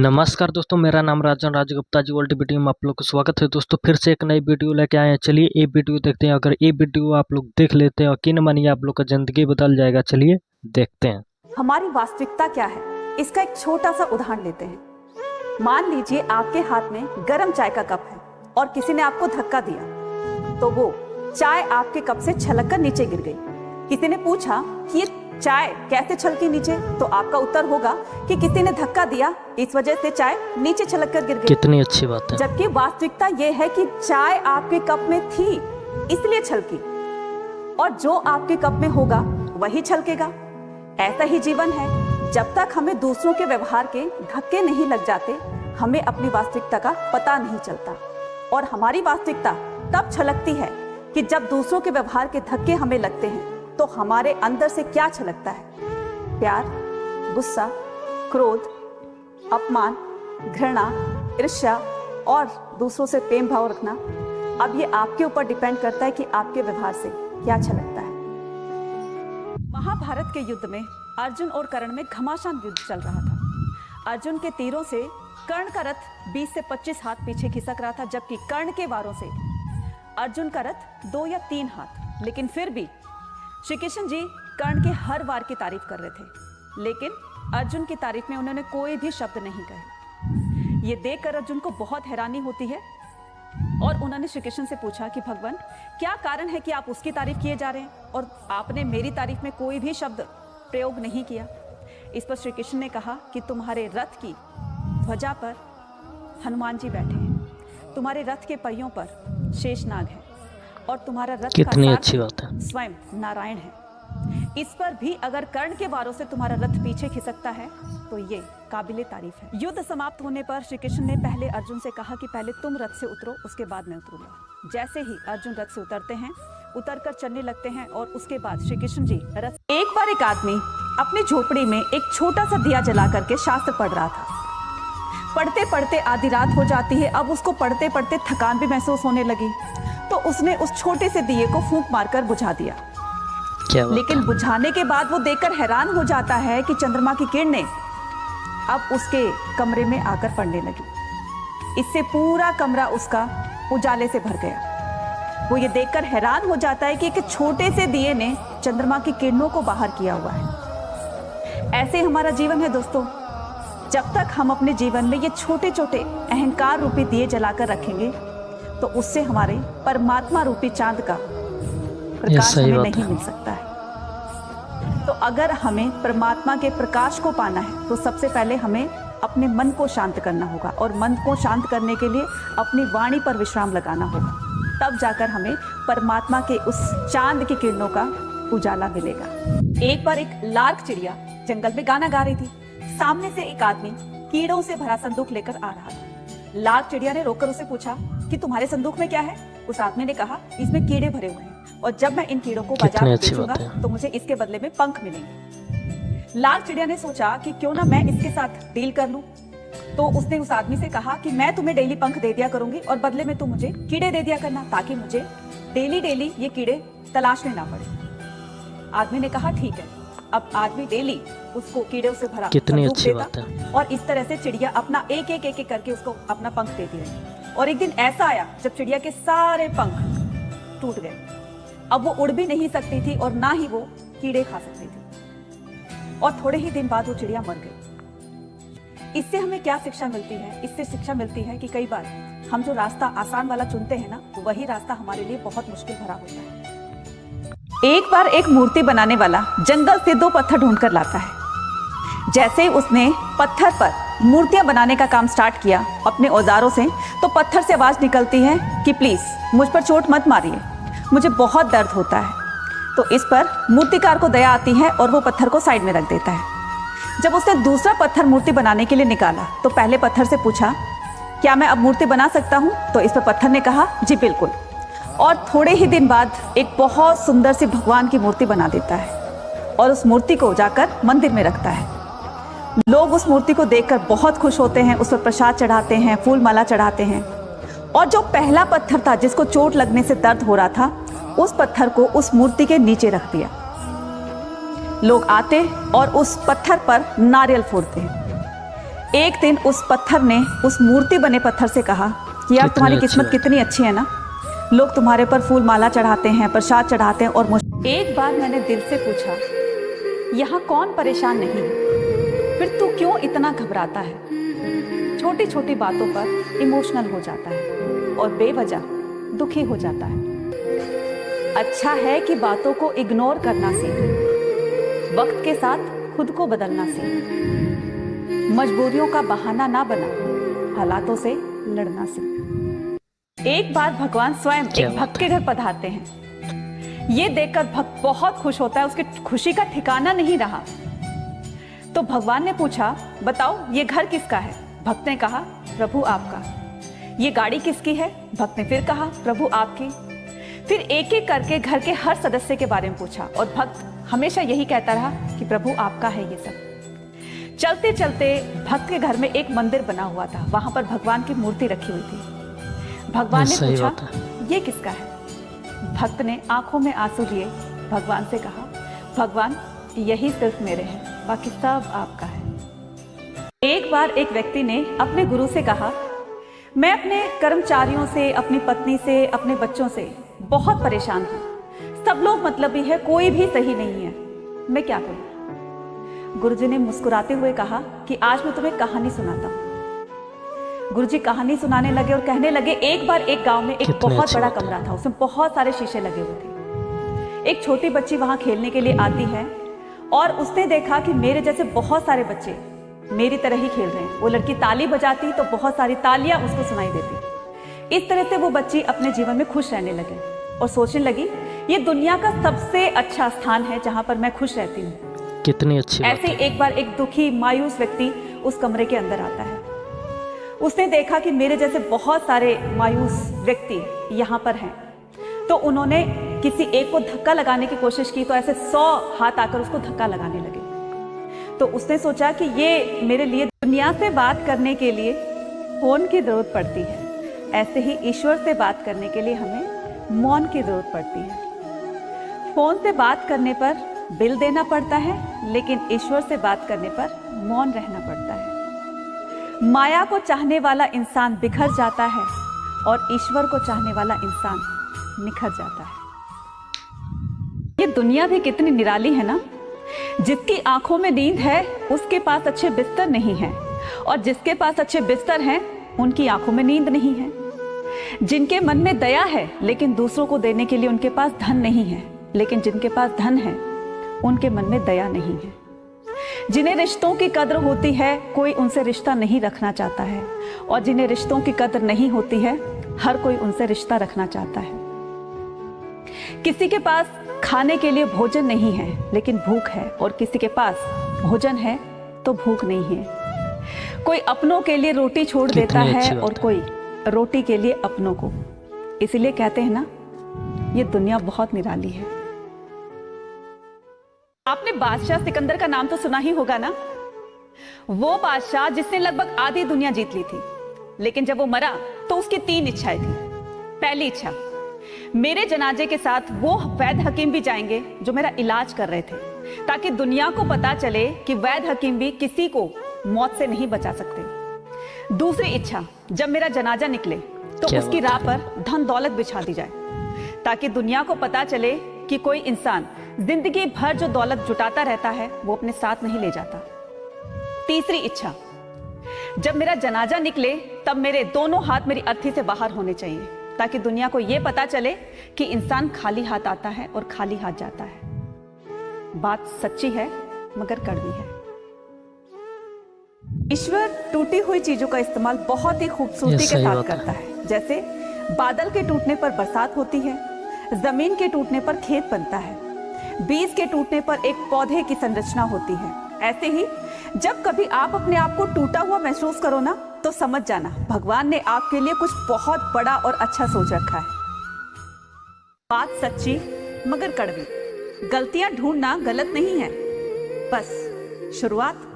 नमस्कार दोस्तों, मेरा नाम राजन राजगुप्ता जी वर्ल्ड वीडियो में आप लोग को स्वागत है। दोस्तों फिर से एक नई वीडियो लेके आए हैं। चलिए ये वीडियो देखते हैं। अगर ये वीडियो आप लोग देख लेते हैं और यकीन मानिए आप लोग का जिंदगी बदल जाएगा। चलिए देखते हैं हमारी वास्तविकता क्या है। इसका एक छोटा सा उदाहरण लेते हैं। मान लीजिए आपके हाथ में गर्म चाय का कप है और किसी ने आपको धक्का दिया तो वो चाय आपके कप से छलक कर नीचे गिर गई। किसी ने पूछा कि ये चाय कैसे छलकी नीचे, तो आपका उत्तर होगा कि किसी ने धक्का दिया, इस वजह से चाय नीचे छलक कर गिर गई। कितनी अच्छी बात है। जबकि वास्तविकता ये है कि चाय आपके कप में थी इसलिए छलकी, और जो आपके कप में होगा वही छलकेगा। ऐसा ही जीवन है। जब तक हमें दूसरों के व्यवहार के धक्के नहीं लग जाते, हमें अपनी वास्तविकता का पता नहीं चलता। और हमारी वास्तविकता तब छलकती है कि जब दूसरों के व्यवहार के धक्के हमें लगते हैं तो हमारे अंदर से क्या छलकता है। प्यार, गुस्सा, क्रोध, अपमान, घृणा, ईर्ष्या और दूसरों से प्रेम भाव रखना। अब ये आपके ऊपर डिपेंड करता है कि आपके व्यवहार से क्या छलकता है। महाभारत के युद्ध में अर्जुन और कर्ण में घमासान युद्ध चल रहा था। अर्जुन के तीरों से कर्ण का रथ 20 से 25 हाथ पीछे खिसक रहा था, जबकि कर्ण के वारों से अर्जुन का रथ 2 या 3 हाथ। लेकिन फिर भी श्री कृष्ण जी कर्ण के हर वार की तारीफ कर रहे थे, लेकिन अर्जुन की तारीफ में उन्होंने कोई भी शब्द नहीं कहे। ये देखकर अर्जुन को बहुत हैरानी होती है और उन्होंने श्री कृष्ण से पूछा कि भगवान, क्या कारण है कि आप उसकी तारीफ किए जा रहे हैं और आपने मेरी तारीफ में कोई भी शब्द प्रयोग नहीं किया। इस पर श्री कृष्ण ने कहा कि तुम्हारे रथ की ध्वजा पर हनुमान जी बैठे हैं, तुम्हारे रथ के पहियों पर शेषनाग है और तुम्हारा रथ कितनी का अच्छी बात है स्वयं नारायण है। इस पर भी अगर कर्ण के वारों से तुम्हारा रथ पीछे खिसकता है तो ये काबिले तारीफ है। युद्ध समाप्त होने पर श्री कृष्ण ने पहले अर्जुन से कहा कि पहले तुम रथ से उतरो, उसके बाद मैं उतरूंगा। जैसे ही अर्जुन रथ से उतरते हैं, उतरकर चलने लगते हैं और उसके बाद श्री कृष्ण जी रथ। एक बार एक आदमी अपनी झोपड़ी में एक छोटा सा दिया जला करके शास्त्र पढ़ रहा था। पढ़ते पढ़ते आधी रात हो जाती है। अब उसको पढ़ते पढ़ते थकान भी महसूस होने लगी, तो उसने उस छोटे से दिए को फूंक मारकर बुझा दिया। लेकिन बुझाने के बाद वो देखकर हैरान हो जाता है कि चंद्रमा की किरणें अब उसके कमरे में आकर पड़ने लगी। इससे पूरा कमरा उसका उजाले से भर गया। वो ये देखकर हैरान हो जाता है कि एक छोटे से दिए ने चंद्रमा की किरणों को बाहर किया हुआ है। ऐसे हमारा जीवन है दोस्तों। जब तक हम अपने जीवन में ये छोटे छोटे अहंकार रूपी दिए जलाकर रखेंगे तो उससे हमारे परमात्मा रूपी चांद का प्रकाश हमें नहीं मिल सकता है। तो अगर हमें परमात्मा के प्रकाश को पाना है तो सबसे पहले हमें अपने मन को शांत करना होगा, और मन को शांत करने के लिए अपनी वाणी पर विश्राम लगाना होगा। तब जाकर हमें परमात्मा के उस चांद की किरणों का उजाला मिलेगा। एक बार एक लार्क चिड़िया जंगल में गाना गा रही थी। सामने से एक आदमी कीड़ों से भरा संदूक लेकर आ रहा था। लार्क चिड़िया ने रोककर उसे पूछा कि तुम्हारे संदूक में क्या है। उस आदमी ने कहा, इसमें कीड़े भरे हुए हैं और जब मैं इन कीड़ों को बाजार में बेचूंगा तो मुझे इसके बदले में पंख मिलेंगे। लार्क चिड़िया ने सोचा कि क्यों ना मैं इसके साथ डील कर लूं। तो उसने उस आदमी से कहा कि मैं तुम्हें डेली पंख दे दिया करूंगी और बदले में तुम मुझे कीड़े दे दिया करना, ताकि मुझे डेली डेली ये कीड़े तलाशने ना पड़े। आदमी ने कहा ठीक है। अब आदमी डेली उसको कीड़ों से भरा कितनी अच्छी बात है। और इस तरह से चिड़िया अपना एक एक एक एक करके उसको अपना पंख देती रही। और एक दिन ऐसा आया जब चिड़िया के सारे पंख टूट गए। अब वो उड़ भी नहीं सकती थी और ना ही वो कीड़े खा सकती थी, और थोड़े ही दिन बाद वो चिड़िया मर गई। इससे हमें क्या शिक्षा मिलती है? इससे शिक्षा मिलती है कि कई बार हम जो रास्ता आसान वाला चुनते हैं ना, तो वही रास्ता हमारे लिए बहुत मुश्किल भरा होता है। एक बार एक मूर्ति बनाने वाला जंगल से 2 पत्थर ढूंढकर लाता है। जैसे ही उसने पत्थर पर मूर्तियां बनाने का काम स्टार्ट किया अपने औजारों से, तो पत्थर से आवाज निकलती है कि प्लीज मुझ पर चोट मत मारिए, मुझे बहुत दर्द होता है। तो इस पर मूर्तिकार को दया आती है और वो पत्थर को साइड में रख देता है। जब उसने दूसरा पत्थर मूर्ति बनाने के लिए निकाला तो पहले पत्थर से पूछा, क्या मैं अब मूर्ति बना सकता हूँ? तो इस पर पत्थर ने कहा, जी बिल्कुल। और थोड़े ही दिन बाद एक बहुत सुंदर सी भगवान की मूर्ति बना देता है और उस मूर्ति को जाकर मंदिर में रखता है। लोग उस मूर्ति को देखकर बहुत खुश होते हैं, उस पर प्रसाद चढ़ाते हैं, फूल माला चढ़ाते हैं। और जो पहला पत्थर था जिसको चोट लगने से दर्द हो रहा था, उस पत्थर को उस मूर्ति के नीचे रख दिया। लोग आते और उस पत्थर पर नारियल फोड़ते हैं। एक दिन उस पत्थर ने उस मूर्ति बने पत्थर से कहा कि यार तुम्हारी किस्मत कितनी अच्छी है ना, लोग तुम्हारे पर फूल माला चढ़ाते हैं, प्रसाद चढ़ाते हैं। और एक बार मैंने दिल से पूछा, यहाँ कौन परेशान नहीं है, फिर तू क्यों इतना घबराता है? छोटी छोटी बातों पर इमोशनल हो जाता है और बेवजह दुखी हो जाता है। अच्छा है कि बातों को इग्नोर करना सीख, वक्त के साथ खुद को बदलना सीख, मजबूरियों का बहाना ना बना, हालातों से लड़ना सीख। एक बार भगवान स्वयं एक भक्त के घर पधारते हैं। ये देखकर भक्त बहुत खुश होता है, उसकी खुशी का ठिकाना नहीं रहा। तो भगवान ने पूछा, बताओ ये घर किसका है? भक्त ने कहा, प्रभु आपका। ये गाड़ी किसकी है? भक्त ने फिर कहा, प्रभु आपकी। फिर एक एक करके घर के हर सदस्य के बारे में पूछा और भक्त हमेशा यही कहता रहा कि प्रभु आपका है ये सब। चलते चलते भक्त के घर में एक मंदिर बना हुआ था, वहां पर भगवान की मूर्ति रखी हुई थी। भगवान ने पूछा, ये किसका है? भक्त ने आंखों में आंसू लिए भगवान से कहा, भगवान यही सिर्फ मेरे हैं, बाकी सब आपका है। एक बार एक व्यक्ति ने अपने गुरु से कहा, मैं अपने कर्मचारियों से, अपनी पत्नी से, अपने बच्चों से बहुत परेशान हूं। सब लोग मतलबी है, कोई भी सही नहीं है, मैं क्या करूं? गुरुजी ने मुस्कुराते हुए कहा कि आज मैं तुम्हें कहानी सुनाता हूं। गुरुजी कहानी सुनाने लगे और कहने लगे, एक बार एक गांव में एक बहुत बड़ा कमरा था, उसमें बहुत सारे शीशे लगे हुए थे। एक छोटी बच्ची वहां खेलने के लिए आती है और उसने देखा कि मेरे जैसे बहुत सारे बच्चे मेरी तरह ही खेल रहे हैं। वो लड़की ताली बजाती तो बहुत सारी तालियां उसको सुनाई देती। इस तरह से वो बच्ची अपने जीवन में खुश रहने लगी और सोचने लगी, ये दुनिया का सबसे अच्छा स्थान है जहां पर मैं खुश रहती हूँ। कितनी अच्छी बात ऐसे एक बार एक दुखी मायूस व्यक्ति उस कमरे के अंदर आता है। उसने देखा कि मेरे जैसे बहुत सारे मायूस व्यक्ति यहाँ पर हैं। तो उन्होंने किसी एक को धक्का लगाने की कोशिश की तो ऐसे 100 हाथ आकर उसको धक्का लगाने लगे। तो उसने सोचा कि ये मेरे लिए दुनिया से बात करने के लिए फोन की जरूरत पड़ती है, ऐसे ही ईश्वर से बात करने के लिए हमें मौन की जरूरत पड़ती है। फोन से बात करने पर बिल देना पड़ता है, लेकिन ईश्वर से बात करने पर मौन रहना पड़ता है। माया को चाहने वाला इंसान बिखर जाता है और ईश्वर को चाहने वाला इंसान निखर जाता है। ये दुनिया भी कितनी निराली है ना। जिसकी आंखों में नींद है उसके पास अच्छे बिस्तर नहीं है, और जिसके पास अच्छे बिस्तर हैं उनकी आंखों में नींद नहीं है। जिनके मन में दया है लेकिन दूसरों को देने के लिए उनके पास धन नहीं है, लेकिन जिनके पास धन है उनके मन में दया नहीं है। जिन्हें रिश्तों की कद्र होती है कोई उनसे रिश्ता नहीं रखना चाहता है, और जिन्हें रिश्तों की कद्र नहीं होती है हर कोई उनसे रिश्ता रखना चाहता है। किसी के पास खाने के लिए भोजन नहीं है लेकिन भूख है, और किसी के पास भोजन है तो भूख नहीं है। कोई अपनों के लिए रोटी छोड़ देता है और कोई रोटी के लिए अपनों को। इसीलिए कहते हैं ना, ये दुनिया बहुत निराली है। आपने बादशाह सिकंदर का नाम तो सुना ही होगा ना। वो बादशाह जिसने लगभग आधी दुनिया जीत ली थी, लेकिन जब वो मरा तो उसकी 3 इच्छाएं थी। पहली इच्छा, मेरे जनाजे के साथ वो वैद्य हकीम भी जाएंगे जो मेरा इलाज कर रहे थे, ताकि दुनिया को पता चले कि वैद्य हकीम भी किसी को मौत से नहीं बचा सकते। दूसरी इच्छा, जब मेरा जनाजा निकले तो उसकी राह पर धन दौलत बिछा दी जाए, ताकि दुनिया को पता चले कि कोई इंसान जिंदगी भर जो दौलत जुटाता रहता है वो अपने साथ नहीं ले जाता। तीसरी इच्छा, जब मेरा जनाजा निकले तब मेरे दोनों हाथ मेरी अर्थी से बाहर होने चाहिए, ताकि दुनिया को यह पता चले कि इंसान खाली हाथ आता है और खाली हाथ जाता है। बात सच्ची है मगर कड़वी है। ईश्वर टूटी हुई चीजों का इस्तेमाल बहुत ही खूबसूरती के साथ करता है। जैसे बादल के टूटने पर बरसात होती है, जमीन के टूटने पर खेत बनता है, बीज के टूटने पर एक पौधे की संरचना होती है। ऐसे ही जब कभी आप अपने आप को टूटा हुआ महसूस करो ना, तो समझ जाना भगवान ने आपके लिए कुछ बहुत बड़ा और अच्छा सोच रखा है। बात सच्ची मगर कड़वी। गलतियां ढूंढना गलत नहीं है, बस शुरुआत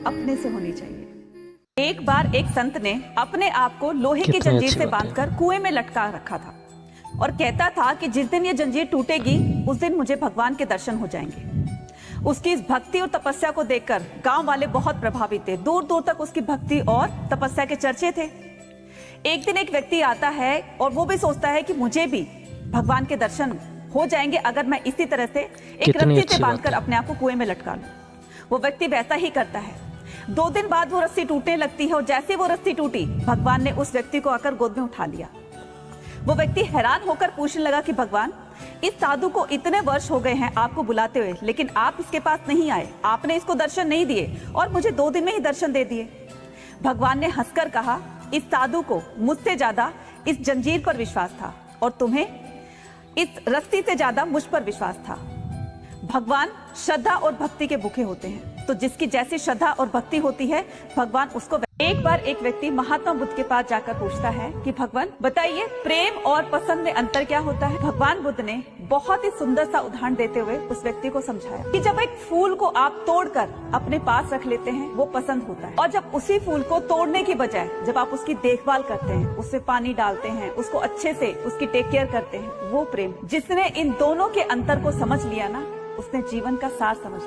अपने से होनी चाहिए। एक बार एक संत ने अपने आप को लोहे की जंजीर से बांधकर कुएं में लटका रखा था और कहता था कि जिस दिन ये जंजीर टूटेगी उस दिन मुझे भगवान के दर्शन हो जाएंगे। उसकी इस भक्ति और तपस्या को देखकर गांव वाले बहुत प्रभावित थे। दूर दूर तक उसकी भक्ति और तपस्या के चर्चे थे। एक दिन एक व्यक्ति आता है और वो भी सोचता है कि मुझे भी भगवान के दर्शन हो जाएंगे अगर मैं इसी तरह से एक रस्सी से बांधकर अपने आप को कुएं में लटका लूं। वो व्यक्ति वैसा ही करता है। 2 दिन बाद वो रस्सी टूटने लगती है और जैसे वो रस्सी टूटी, भगवान ने उस व्यक्ति को आकर गोद में उठा लिया। वो व्यक्ति हैरान होकर पूछने लगा कि भगवान, इस साधु को इतने वर्ष हो गए हैं आपको बुलाते हुए, लेकिन आप इसके पास नहीं आए, आपने इसको दर्शन नहीं दिए और मुझे 2 दिन में ही दर्शन दे दिए। भगवान ने हंसकर कहा, इस साधु को मुझसे ज्यादा इस जंजीर पर विश्वास था और तुम्हें इस रस्सी से ज्यादा मुझ पर विश्वास था। भगवान श्रद्धा और भक्ति के भूखे होते हैं, तो जिसकी जैसी श्रद्धा और भक्ति होती है भगवान उसको। एक बार एक व्यक्ति महात्मा बुद्ध के पास जाकर पूछता है कि भगवान बताइए, प्रेम और पसंद में अंतर क्या होता है। भगवान बुद्ध ने बहुत ही सुंदर सा उदाहरण देते हुए उस व्यक्ति को समझाया कि जब एक फूल को आप तोड़कर अपने पास रख लेते हैं वो पसंद होता है, और जब उसी फूल को तोड़ने की बजाय जब आप उसकी देखभाल करते हैं, उसमें पानी डालते हैं, उसको अच्छे से उसकी टेक केयर करते हैं, वो प्रेम। जिसने इन दोनों के अंतर को समझ लिया ना, उसने जीवन का सार समझ